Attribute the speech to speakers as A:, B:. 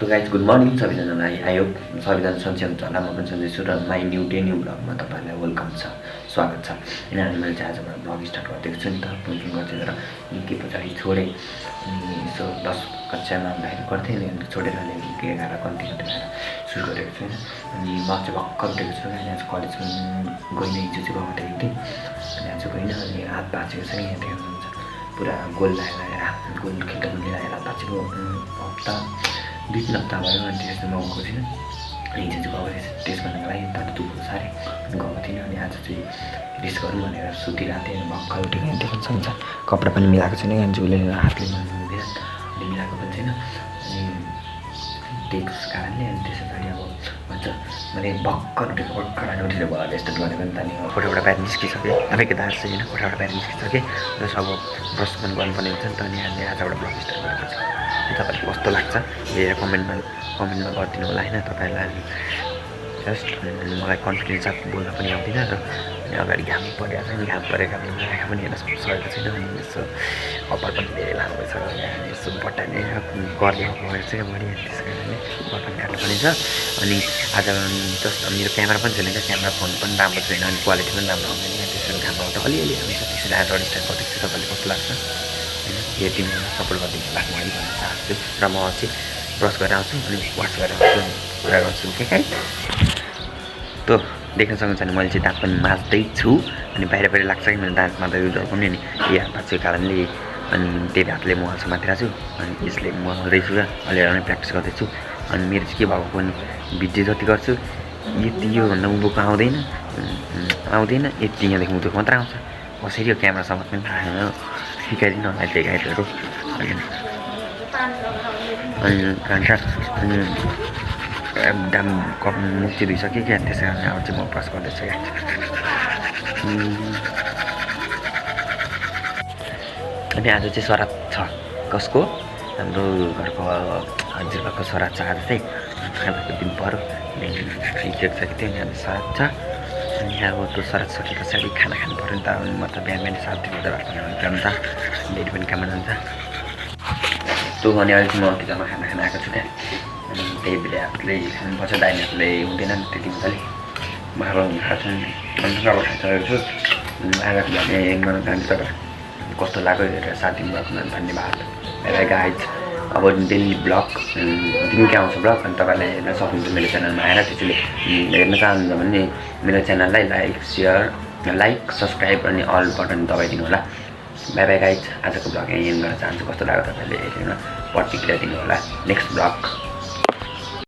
A: तो guys good morning सबैजनालाई। I hope सबैजना सन्चै हुन्छ होला। म पनि सन्चै छु र माई न्यू डे न्यू ब्लगमा तपाईँहरूलाई वेलकम छ, स्वागत छ। किनभने मैले चाहिँ आजबाट ब्लग स्टार्ट गरिदिएको छु नि त, पुनपुन गर्थेँ तर निकै पछाडि छोडेँ। अनि यसो 10 कक्षामा हुँदाखेरि गर्थेँ, अनि छोडेर अहिले 11 कन्ती भएर सुरु गरेको छु होइन। अनि म चाहिँ भर्खर उठेको छु। अनि आज कलेज पनि गइनँ, हिजो चाहिँ गएको थिएँ एकदिन, अनि आज गइनँ। अनि हात भाँचेको छ, यहाँ देख्नुहुन्छ पुरा गोल लगाएर गोल खेल्दा पनि लगाएर हात भाँचेको। हप्ता 2-3 हप्ता भयो अनि त्यसमा म गएको थिइनँ। हिजो चाहिँ गएको थिएँ टेस्ट गर्नको लागि, तर दुःख साह्रै गएको थिइनँ। अनि आज चाहिँ रेस्ट गरौँ भनेर सुतिरहेको थिएँ। भर्खर उठेको देख्नुहुन्छ कपडा पनि मिलाएको छैन, कान्छुले हातले मिलाउनु अनि मिलाएको पनि छैन। अनि त्यस कारणले अनि त्यस पछाडि अब भन्छ मैले भर्खर उठेर भयो रेस्ट गरेको नि त। अनि कोठाबाट बाहिर निस्किसकेँ, आफैको दार चाहिँ होइन, कोठाबाट बाहिर निस्किसकेँ। जस अब ब्रस पनि गर्नुपर्ने हुन्छ नि त। अनि हामीले आजबाट ब्लग स्टार्ट गरेको छ। तपाईँलाई कस्तो लाग्छ हेरेर कमेन्टमा गरिदिनु होला होइन। तपाईँहरूलाई जस्ट मलाई कन्फिडेन्स साथ बोल्न पनि आउँदैन र अनि अगाडि घाम परिरहेको छ, घाम परेको आँखा पनि हेर्न सकेको छैन। अनि यसो कपाल पनि धेरै लामो छ, यसो बटाने गर्ने भएर चाहिँ बढी, त्यस कारणले बटन काट्नुपर्ने छ। अनि आज जस्ट मेरो क्यामेरा पनि छैन क्या, क्यामेरा फोन पनि राम्रो छैन, अनि क्वालिटी पनि राम्रो आउँदैन। त्यसरी घाम आउँदा अलिअलि आउँछ। त्यसरी आज स्टार्ट गर्दैछु। तपाईँले कस्तो लाग्छ होइन, हेरिदिनु सपोर्ट गरिदिनु लाग्नु है भन्न चाहन्छु। र म चाहिँ ब्रस गरेर आउँछु, अनि वास गरेर आउँछु, अनि कुरा गर्छु के काहीँ। त देख्न सक्नुहुन्छ भने मैले चाहिँ दाँत पनि माझ्दैछु। अनि बाहिर लाग्छ कि मैले दाँत माझ्दै पनि अनि हात भाँचेको कारणले अनि त्यही हातले म हाल्छु माथिरहेको छु। अनि यसले म हाल्दैछु र अलिअलि नै प्र्याक्टिस गर्दैछु। अनि मेरो चाहिँ के भएको पनि भिडियो जति गर्छु यति योभन्दा उँभोको आउँदैन, यति यहाँदेखि उँधोको मात्र आउँछ। कसरी यो क्यामेरा समाज पनि थाहा छैन, सिकाइदिनु होला त्यो गाइडहरू। अनि खान्छ अनि एकदम कप मुख चाहिँ धुइसकेँ क्या, त्यसै कारण अब चाहिँ म ब्रस गर्दैछु क्या। अनि आज चाहिँ सराद छ, कसको? हाम्रो घरको हजुरबाको सराद छ आज चाहिँ। खानाको दिन पऱ्यो, फिक्सेड छ कि त्यो, यहाँ सराद छ। अनि अब त्यो सराद सके पछाडि खाना खानु पऱ्यो नि त। अनि म त बिहान 7:30 बजे भएको नि त, डेली पनि काम जान्छ। त्यो भने अहिले चाहिँ म किचनमा खाना खान आएको छु क्या। अनि त्यही बेला हातले खानुपर्छ, दाहिने हातले हुँदैन नि त्यति मजाले। बाबा खाएको छु, अनि अब खाइसकेको छु। आएको भने गर्न जान्छ। तपाईँ कस्तो लाग्यो हेरेर साथ दिनुभएको धन्यवाद। Bye guys. अब डेली ब्लग दिनकै आउँछ ब्लग, अनि तपाईँले हेर्न सक्नुहुन्छ मेरो च्यानलमा आएर। त्यसैले हेर्न चाहनुहुन्छ भने मेरो च्यानललाई लाइक सब्सक्राइब अनि अल बटन दबाइदिनु होला। Bye guys. आजको ब्लग यहाँ एन्ड गर्न चाहन्छु। कस्तो लाग्यो तपाईँले हेरेर प्रतिक्रिया दिनु होला। Next blog